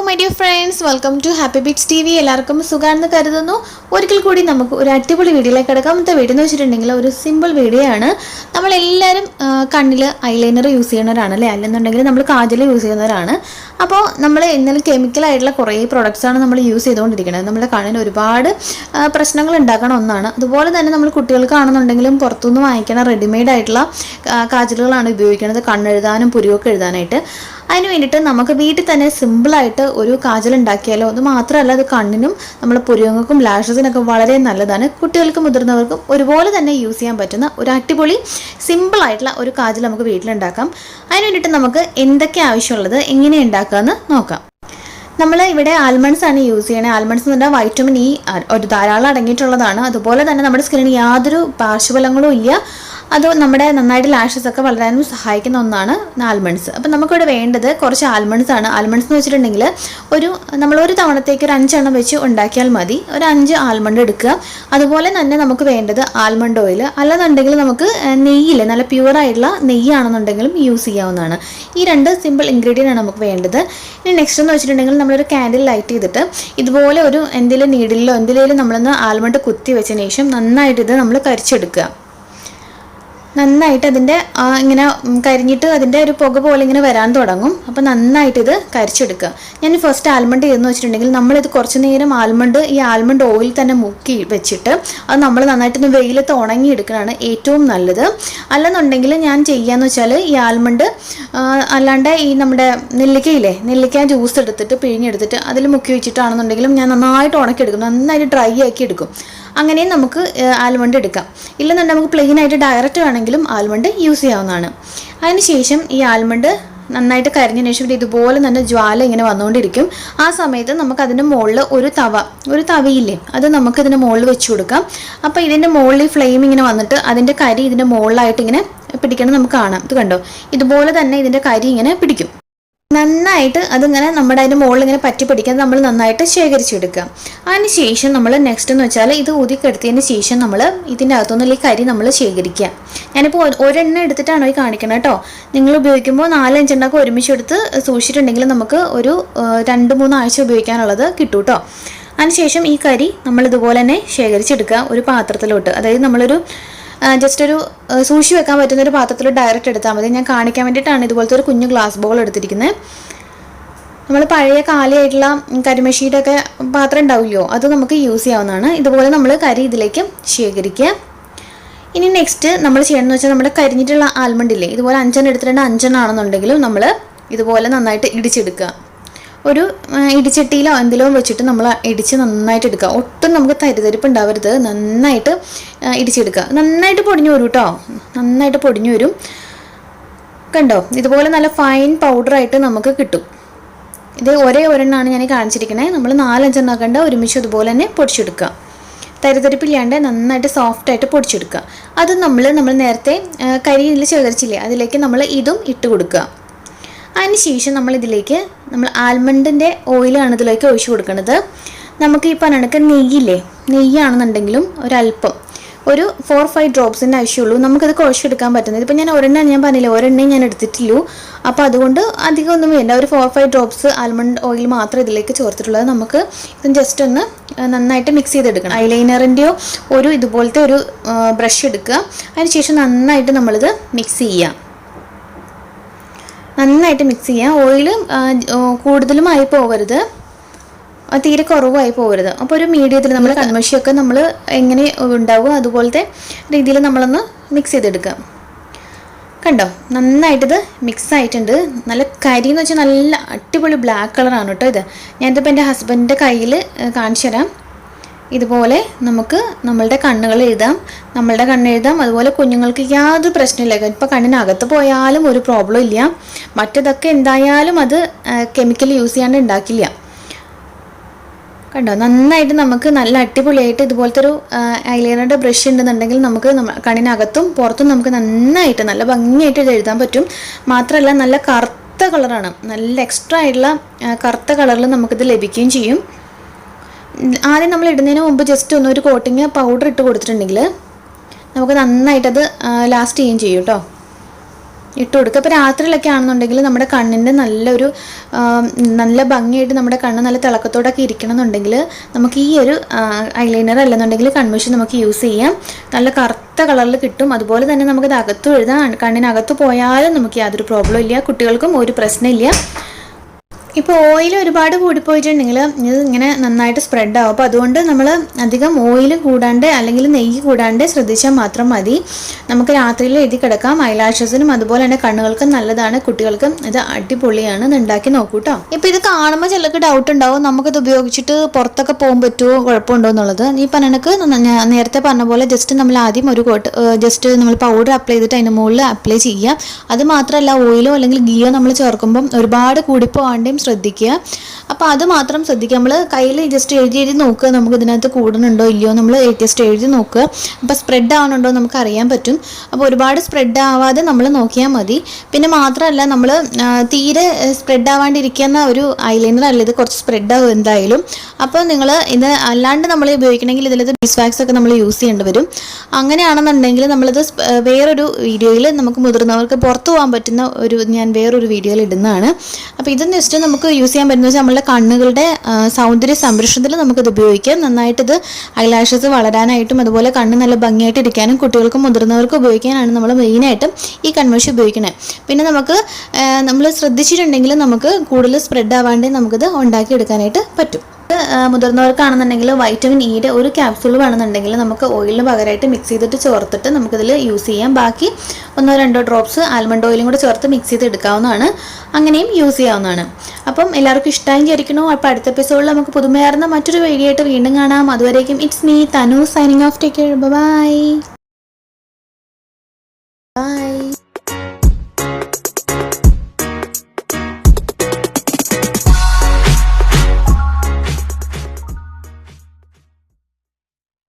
my dear friends, welcome to Happy Bits TV. എല്ലാവർക്കും സുഖാണെന്ന് കരുതുന്നു. ഒരിക്കൽ കൂടി നമുക്ക് ഒരു അടിപൊളി വീഡിയോയിലേക്ക് കിടക്കാം. ഇന്നത്തെ വീഡിയോ എന്ന് വെച്ചിട്ടുണ്ടെങ്കിൽ ഒരു സിമ്പിൾ വീഡിയോ ആണ്. നമ്മളെല്ലാവരും കണ്ണിൽ ഐലൈനർ യൂസ് ചെയ്യുന്നവരാണ് അല്ലേ, അല്ലെന്നുണ്ടെങ്കിൽ നമ്മൾ കാജൽ യൂസ് ചെയ്യുന്നവരാണ്. അപ്പോൾ നമ്മൾ ഇന്നലെ കെമിക്കലായിട്ടുള്ള കുറേ പ്രൊഡക്ട്സാണ് നമ്മൾ യൂസ് ചെയ്തുകൊണ്ടിരിക്കുന്നത്. നമ്മുടെ കണ്ണിന് ഒരുപാട് പ്രശ്നങ്ങൾ ഉണ്ടാക്കണ ഒന്നാണ്. അതുപോലെ തന്നെ നമ്മൾ കുട്ടികൾക്കാണെന്നുണ്ടെങ്കിലും പുറത്തുനിന്ന് വാങ്ങിക്കണ റെഡിമെയ്ഡ് ആയിട്ടുള്ള കാജലുകളാണ് ഉപയോഗിക്കുന്നത് കണ്ണെഴുതാനും പുരികൊക്കെ എഴുതാനായിട്ട്. അതിന് വേണ്ടിയിട്ട് നമുക്ക് വീട്ടിൽ തന്നെ സിമ്പിളായിട്ട് ഒരു കാജൽ ഉണ്ടാക്കിയാലോ. അത് മാത്രമല്ല, അത് കണ്ണിനും നമ്മുടെ പുരികങ്ങൾക്കും ലാഷസിനൊക്കെ വളരെ നല്ലതാണ്. കുട്ടികൾക്കും മുതിർന്നവർക്കും ഒരുപോലെ തന്നെ യൂസ് ചെയ്യാൻ പറ്റുന്ന ഒരു അടിപൊളി സിമ്പിളായിട്ടുള്ള ഒരു കാജൽ നമുക്ക് വീട്ടിലുണ്ടാക്കാം. അതിന് വേണ്ടിയിട്ട് നമുക്ക് എന്തൊക്കെ ആവശ്യമുള്ളത്, എങ്ങനെ ഉണ്ടാക്കാമെന്ന് നോക്കാം. നമ്മൾ ഇവിടെ ആൽമണ്ട്സ് ആണ് യൂസ് ചെയ്യണത്. ആൽമണ്ട്സ് എന്ന് പറഞ്ഞാൽ വൈറ്റമിൻ ഇ ഒരു ധാരാളം അടങ്ങിയിട്ടുള്ളതാണ്. അതുപോലെ തന്നെ നമ്മുടെ സ്കിന്നിന് യാതൊരു പാർശ്വഫലങ്ങളും ഇല്ല. അത് നമ്മുടെ നന്നായിട്ട് ലാഷസ് ഒക്കെ വളരാനും സഹായിക്കുന്ന ഒന്നാണ് ആൽമണ്ട്സ്. അപ്പം നമുക്കിവിടെ വേണ്ടത് കുറച്ച് ആൽമണ്ട്സ് ആണ്. ആൽമണ്ട്സ് എന്ന് വെച്ചിട്ടുണ്ടെങ്കിൽ നമ്മളൊരു തവണത്തേക്ക് ഒരു 5 എണ്ണം വെച്ച് ഉണ്ടാക്കിയാൽ മതി. ഒരു 5 ആൽമണ്ട് എടുക്കുക. അതുപോലെ തന്നെ നമുക്ക് വേണ്ടത് ആൽമണ്ട് ഓയിൽ, അല്ലെന്നുണ്ടെങ്കിൽ നമുക്ക് നെയ്യില്ലേ, നല്ല പ്യുവറായിട്ടുള്ള നെയ്യാണെന്നുണ്ടെങ്കിലും യൂസ് ചെയ്യാവുന്നതാണ്. ഈ 2 സിമ്പിൾ ഇൻഗ്രീഡിയൻ്റ് ആണ് നമുക്ക് വേണ്ടത്. ഇനി നെക്സ്റ്റ് എന്ന് വെച്ചിട്ടുണ്ടെങ്കിൽ നമ്മളൊരു കാൻഡിൽ ലൈറ്റ് ചെയ്തിട്ട് ഇതുപോലെ ഒരു എന്തെങ്കിലും നീഡിലോ എന്തെങ്കിലും നമ്മളൊന്ന് ആൽമണ്ട് കുത്തി വെച്ചതിന് ശേഷം നന്നായിട്ട് ഇത് നമ്മൾ കരിച്ചെടുക്കുക. നന്നായിട്ട് അതിൻ്റെ ഇങ്ങനെ കരിഞ്ഞിട്ട് അതിൻ്റെ ഒരു പുക പോലെ ഇങ്ങനെ വരാൻ തുടങ്ങും. അപ്പോൾ നന്നായിട്ട് ഇത് കരിച്ചെടുക്കുക. ഞാൻ ഫസ്റ്റ് ആൽമണ്ട് ചെയ്തെന്ന് വെച്ചിട്ടുണ്ടെങ്കിൽ നമ്മളിത് കുറച്ച് നേരം ഈ ആൽമണ്ട് ഓയിൽ തന്നെ മുക്കി വെച്ചിട്ട് അത് നമ്മൾ നന്നായിട്ടൊന്ന് വെയിലത്ത് ഉണങ്ങി എടുക്കണതാണ് ഏറ്റവും നല്ലത്. അല്ലെന്നുണ്ടെങ്കിൽ ഞാൻ ചെയ്യാന്ന് വെച്ചാൽ ഈ ആൽമണ്ട് അല്ലാണ്ട് ഈ നമ്മുടെ നെല്ലിക്ക ജ്യൂസ് എടുത്തിട്ട് പിഴിഞ്ഞെടുത്തിട്ട് അതിൽ മുക്കി വെച്ചിട്ടാണെന്നുണ്ടെങ്കിലും ഞാൻ നന്നായിട്ട് ഉണക്കിയെടുക്കും, നന്നായിട്ട് ഡ്രൈ ആക്കി എടുക്കും. അങ്ങനെയും നമുക്ക് ആൽമണ്ട് എടുക്കാം. ഇല്ലെന്നുണ്ടെങ്കിൽ നമുക്ക് പ്ലെയിൻ ആയിട്ട് ഡയറക്റ്റ് വേണമെങ്കിലും ആൽമണ്ട് യൂസ് ചെയ്യാവുന്നതാണ്. അതിനുശേഷം ഈ ആൽമണ്ട് നന്നായിട്ട് കരിഞ്ഞതിന് ശേഷം ഇതുപോലെ തന്നെ ജ്വാല ഇങ്ങനെ വന്നുകൊണ്ടിരിക്കും. ആ സമയത്ത് നമുക്ക് അതിൻ്റെ മുകളിൽ ഒരു തവയില്ലേ, അത് നമുക്ക് ഇതിൻ്റെ മുകളിൽ വെച്ച് കൊടുക്കാം. അപ്പോൾ ഇതിൻ്റെ മുകളിൽ ഫ്ലെയിം ഇങ്ങനെ വന്നിട്ട് അതിൻ്റെ കരി ഇതിൻ്റെ മുകളിലായിട്ട് ഇങ്ങനെ പിടിക്കണം. നമുക്ക് കാണാം, ഇത് കണ്ടോ, ഇതുപോലെ തന്നെ ഇതിൻ്റെ കരി ഇങ്ങനെ പിടിക്കും. നന്നായിട്ട് അതിങ്ങനെ നമ്മുടെ അതിൻ്റെ മുകളിൽ ഇങ്ങനെ പറ്റി പിടിക്കാൻ നമ്മൾ നന്നായിട്ട് ശേഖരിച്ചെടുക്കുക. അതിന് ശേഷം നമ്മൾ നെക്സ്റ്റ് എന്ന് വെച്ചാൽ ഇത് ഊതിക്കെടുത്തതിന് ശേഷം നമ്മൾ ഇതിൻ്റെ അകത്തുനിന്നുള്ള ഈ കരി നമ്മൾ ശേഖരിക്കുക. ഞാനിപ്പോൾ ഒരെണ്ണം എടുത്തിട്ടാണ് ഈ കാണിക്കുന്നത് കേട്ടോ. നിങ്ങൾ ഉപയോഗിക്കുമ്പോൾ 4-5 എണ്ണമൊക്കെ ഒരുമിച്ച് എടുത്ത് സൂക്ഷിച്ചിട്ടുണ്ടെങ്കിൽ നമുക്ക് ഒരു 2-3 ആഴ്ച ഉപയോഗിക്കാനുള്ളത് കിട്ടും കേട്ടോ. അതിനുശേഷം ഈ കരി നമ്മളിതുപോലെ തന്നെ ശേഖരിച്ചെടുക്കുക ഒരു പാത്രത്തിലോട്ട്. അതായത് നമ്മളൊരു ജസ്റ്റ് ഒരു സൂക്ഷി വെക്കാൻ പറ്റുന്ന ഒരു പാത്രത്തിൽ ഡയറക്റ്റ് എടുത്താൽ മതി. ഞാൻ കാണിക്കാൻ വേണ്ടിയിട്ടാണ് ഇതുപോലത്തെ ഒരു കുഞ്ഞു ഗ്ലാസ് ബോൾ എടുത്തിരിക്കുന്നത്. നമ്മൾ പഴയ കാലിയായിട്ടുള്ള കരിമഷിയുടെ ഒക്കെ പാത്രം ഉണ്ടാവില്ലയോ, അത് നമുക്ക് യൂസ് ചെയ്യാവുന്നതാണ്. ഇതുപോലെ നമ്മൾ കരി ഇതിലേക്ക് ശേഖരിക്കുക. ഇനി നെക്സ്റ്റ് നമ്മൾ ചെയ്യണമെന്ന് വെച്ചാൽ നമ്മുടെ കരിഞ്ഞിട്ടുള്ള ആൽമണ്ടില്ലേ, ഇതുപോലെ 5 എണ്ണം എടുത്തിട്ടുണ്ട്. 5 എണ്ണം ആണെന്നുണ്ടെങ്കിലും നമ്മൾ ഇതുപോലെ നന്നായിട്ട് ഇടിച്ചെടുക്കുക. ഒരു ഇടിച്ചട്ടിയിലോ എന്തെങ്കിലും വെച്ചിട്ട് നമ്മൾ ഇടിച്ച് നന്നായിട്ട് എടുക്കുക. ഒട്ടും നമുക്ക് തരിതരിപ്പ് ഉണ്ടാവരുത്. നന്നായിട്ട് ഇടിച്ചെടുക്കുക. നന്നായിട്ട് പൊടിഞ്ഞു വരും കേട്ടോ, നന്നായിട്ട് പൊടിഞ്ഞു വരും. കണ്ടോ, ഇതുപോലെ നല്ല ഫൈൻ പൗഡറായിട്ട് നമുക്ക് കിട്ടും. ഇത് ഒരെണ്ണമാണ് ഞാൻ കാണിച്ചിരിക്കുന്നത്. നമ്മൾ 4-5 എണ്ണം ആക്കണ്ട, ഒരുമിച്ച് ഇതുപോലെ തന്നെ പൊടിച്ചെടുക്കുക. തരിതരിപ്പില്ലാണ്ട് നന്നായിട്ട് സോഫ്റ്റായിട്ട് പൊടിച്ചെടുക്കുക. അത് നമ്മൾ നേരത്തെ കരിയിൽ ശേഖരിച്ചില്ലേ, അതിലേക്ക് നമ്മൾ ഇതും ഇട്ട് കൊടുക്കുക. അതിനുശേഷം നമ്മളിതിലേക്ക് ആൽമണ്ടിൻ്റെ ഓയിലാണ് ഇതിലേക്ക് ഒഴിച്ച് കൊടുക്കുന്നത്. നമുക്ക് ഈ പറഞ്ഞ നെയ്യാണെന്നുണ്ടെങ്കിലും ഒരല്പം ഒരു 4-5 ഡ്രോപ്സിൻ്റെ ആവശ്യമുള്ളൂ. നമുക്കത് കുഴച്ചെടുക്കാൻ പറ്റുന്നത്. ഇപ്പോൾ ഞാൻ ഒരെണ്ണം ഞാൻ പറഞ്ഞില്ല, ഒരെണ്ണയും ഞാൻ എടുത്തിട്ടില്ലൂ. അപ്പോൾ അതുകൊണ്ട് അധികം ഒന്നും വേണ്ട. ഒരു 4-5 ഡ്രോപ്സ് ആൽമണ്ട് ഓയിൽ മാത്രം ഇതിലേക്ക് ചേർത്തിട്ടുള്ളത്. നമുക്ക് ഇത് ജസ്റ്റ് ഒന്ന് നന്നായിട്ട് മിക്സ് ചെയ്തെടുക്കണം. ഐലൈനറിൻ്റെയോ ഇതുപോലത്തെ ഒരു ബ്രഷ് എടുക്കുക. അതിനുശേഷം നന്നായിട്ട് നമ്മളിത് മിക്സ് ചെയ്യുക. നന്നായിട്ട് മിക്സ് ചെയ്യുക. ഓയിൽ കൂടുതലുമായി പോകരുത്, തീരെ കുറവായി പോകരുത്. അപ്പോൾ ഒരു മീഡിയത്തിൽ നമ്മൾ കൺമഷിയൊക്കെ നമ്മൾ എങ്ങനെ ഉണ്ടാവുക അതുപോലത്തെ രീതിയിൽ നമ്മളൊന്ന് മിക്സ് ചെയ്തെടുക്കുക. കണ്ടോ, നന്നായിട്ടിത് മിക്സ് ആയിട്ടുണ്ട്. നല്ല കരി എന്ന് വെച്ചാൽ നല്ല അടിപൊളി ബ്ലാക്ക് കളറാണ് കേട്ടോ ഇത്. ഞാനിതിപ്പോൾ എൻ്റെ ഹസ്ബൻഡിൻ്റെ കയ്യിൽ കാണിച്ചു തരാം. ഇതുപോലെ നമുക്ക് നമ്മളുടെ കണ്ണ് എഴുതാം. അതുപോലെ കുഞ്ഞുങ്ങൾക്ക് യാതൊരു പ്രശ്നമില്ല. ഇപ്പോൾ കണ്ണിനകത്ത് പോയാലും ഒരു പ്രോബ്ലം ഇല്ല. മറ്റേതൊക്കെ എന്തായാലും അത് കെമിക്കൽ യൂസ് ചെയ്യാണ്ട് ഉണ്ടാക്കില്ല. കണ്ടോ, നന്നായിട്ട് നമുക്ക് നല്ല അടിപൊളിയായിട്ട് ഇതുപോലത്തെ ഒരു ഐലൈനറുടെ ബ്രഷ് ഉണ്ടെന്നുണ്ടെങ്കിൽ നമുക്ക് കണ്ണിനകത്തും പുറത്തും നമുക്ക് നന്നായിട്ട് നല്ല ഭംഗിയായിട്ട് ഇത് എഴുതാൻ പറ്റും. മാത്രമല്ല നല്ല കറുത്ത കളറാണ്, നല്ല എക്സ്ട്രാ ആയിട്ടുള്ള കറുത്ത കളറിൽ നമുക്കിത് ലഭിക്കുകയും ചെയ്യും. ആദ്യം നമ്മൾ ഇടുന്നതിന് മുമ്പ് ജസ്റ്റ് ഒരു കോട്ടിങ് പൗഡർ ഇട്ട് കൊടുത്തിട്ടുണ്ടെങ്കിൽ നമുക്ക് നന്നായിട്ടത് ലാസ്റ്റ് ചെയ്യുകയും ചെയ്യും കേട്ടോ. ഇട്ട് കൊടുക്കുക. ഇപ്പോൾ രാത്രിയിലൊക്കെ ആണെന്നുണ്ടെങ്കിൽ നമ്മുടെ കണ്ണിൻ്റെ നല്ല ഭംഗിയായിട്ട് നമ്മുടെ കണ്ണ് നല്ല തിളക്കത്തോടൊക്കെ ഇരിക്കണം എന്നുണ്ടെങ്കിൽ നമുക്ക് ഈ ഒരു ഐലൈനർ അല്ലെന്നുണ്ടെങ്കിൽ കൺമഷി നമുക്ക് യൂസ് ചെയ്യാം. നല്ല കറുത്ത കളറിൽ കിട്ടും. അതുപോലെ തന്നെ നമുക്കത് അകത്തും എഴുതാം. കണ്ണിനകത്ത് പോയാലും നമുക്ക് യാതൊരു പ്രോബ്ലം ഇല്ല, കുട്ടികൾക്കും ഒരു പ്രശ്നമില്ല. ഇപ്പോൾ ഓയിൽ ഒരുപാട് കൂടിപ്പോയിട്ടുണ്ടെങ്കിൽ ഇത് ഇങ്ങനെ നന്നായിട്ട് സ്പ്രെഡ് ആവും. അപ്പോൾ അതുകൊണ്ട് നമ്മൾ അധികം ഓയിൽ കൂടാണ്ട് അല്ലെങ്കിൽ നെയ്യ് കൂടാണ്ട് ശ്രദ്ധിച്ചാൽ മാത്രം മതി. നമുക്ക് രാത്രിയിൽ എഴുതി കിടക്കാം. ഐലാഷസിനും അതുപോലെ തന്നെ കണ്ണുകൾക്കും നല്ലതാണ്, കുട്ടികൾക്കും ഇത് അടിപൊളിയാണ്. ഇത് ഉണ്ടാക്കി നോക്കൂ കേട്ടോ. ഇപ്പോൾ ഇത് കാണുമ്പോൾ ചിലർക്ക് ഡൗട്ട് ഉണ്ടാവും, നമുക്കിത് ഉപയോഗിച്ചിട്ട് പുറത്തൊക്കെ പോകാൻ പറ്റുമോ, കുഴപ്പമുണ്ടോ എന്നുള്ളത്. ഈ പറഞ്ഞക്ക് ഞാൻ നേരത്തെ പറഞ്ഞ പോലെ ജസ്റ്റ് നമ്മൾ ആദ്യം ഒരു ജസ്റ്റ് നമ്മൾ പൗഡർ അപ്ലൈ ചെയ്തിട്ട് അതിന് മുകളിൽ അപ്ലൈ ചെയ്യുക. അത് മാത്രമല്ല ഓയിലോ അല്ലെങ്കിൽ ഗീയോ നമ്മൾ ചേർക്കുമ്പം ഒരുപാട് കൂടിപ്പോവാണ്ടേയും ശ്രദ്ധിക്കുക. അപ്പോൾ അത് മാത്രം ശ്രദ്ധിക്കുക. നമ്മൾ കയ്യിൽ ജസ്റ്റ് എഴുതി നോക്കുക, നമുക്ക് ഇതിനകത്ത് കൂടുന്നുണ്ടോ ഇല്ലയോ നമ്മൾ ജസ്റ്റ് എഴുതി നോക്കുക. അപ്പോൾ സ്പ്രെഡ് ആവുന്നുണ്ടോ നമുക്ക് അറിയാൻ പറ്റും. അപ്പോൾ ഒരുപാട് സ്പ്രെഡ് ആവാതെ നമ്മൾ നോക്കിയാൽ മതി. പിന്നെ മാത്രമല്ല നമ്മൾ തീരെ സ്പ്രെഡ് ആവാണ്ടിരിക്കുന്ന ഒരു ഐലൈനർ അല്ല ഇത്, കുറച്ച് സ്പ്രെഡ് ആവും എന്തായാലും. അപ്പോൾ നിങ്ങൾ ഇത് അല്ലാണ്ട് നമ്മൾ ഉപയോഗിക്കണമെങ്കിൽ ഇതിലത് ബീസ് വാക്സ് ഒക്കെ നമ്മൾ യൂസ് ചെയ്യേണ്ടി വരും. അങ്ങനെയാണെന്നുണ്ടെങ്കിൽ നമ്മളിത് വേറൊരു വീഡിയോയിൽ നമുക്ക് മുതിർന്നവർക്ക് പുറത്തു പോകാൻ പറ്റുന്ന ഞാൻ വേറൊരു വീഡിയോയിൽ ഇടുന്നതാണ്. അപ്പോൾ ഇത് ജസ്റ്റ് നമുക്ക് യൂസ് ചെയ്യാൻ പറ്റുന്ന വെച്ചാൽ നമ്മളുടെ കണ്ണുകളുടെ സൗന്ദര്യ സംരക്ഷണത്തിൽ നമുക്കിത് ഉപയോഗിക്കാം. നന്നായിട്ടിത് ഐലാഷസ് വളരാനായിട്ടും അതുപോലെ കണ്ണ് നല്ല ഭംഗിയായിട്ട് ഇരിക്കാനും കുട്ടികൾക്കും മുതിർന്നവർക്കും ഉപയോഗിക്കാനാണ് നമ്മൾ മെയിനായിട്ടും ഈ കൺമഷി ഉപയോഗിക്കുന്നത്. പിന്നെ നമ്മൾ ശ്രദ്ധിച്ചിട്ടുണ്ടെങ്കിൽ നമുക്ക് കൂടുതൽ സ്പ്രെഡ് ആവാണ്ട് നമുക്കിത് ഉണ്ടാക്കിയെടുക്കാനായിട്ട് പറ്റും. മുതിർന്നവർക്കാണെന്നുണ്ടെങ്കിൽ വൈറ്റമിൻ ഇയുടെ ഒരു ക്യാപ്സൂൾ വേണമെന്നുണ്ടെങ്കിൽ നമുക്ക് ഓയിലിന് പകരമായിട്ട് മിക്സ് ചെയ്തിട്ട് ചേർത്തിട്ട് നമുക്കിതിൽ യൂസ് ചെയ്യാം. ബാക്കി 1-2 ഡ്രോപ്സ് ആൽമണ്ട് ഓയിലും കൂടെ ചേർത്ത് മിക്സ് ചെയ്ത് എടുക്കാവുന്നതാണ്. അങ്ങനെയും യൂസ് ചെയ്യാവുന്നതാണ്. അപ്പം എല്ലാവർക്കും ഇഷ്ടമായി വിചാരിക്കണോ. അപ്പോൾ അടുത്ത എപ്പിസോഡിൽ നമുക്ക് പുതുമയാർന്ന മറ്റൊരു വീഡിയോ ആയിട്ട് വീണ്ടും കാണാം. അതുവരേക്കും it's me Tanu signing off. Take care. By.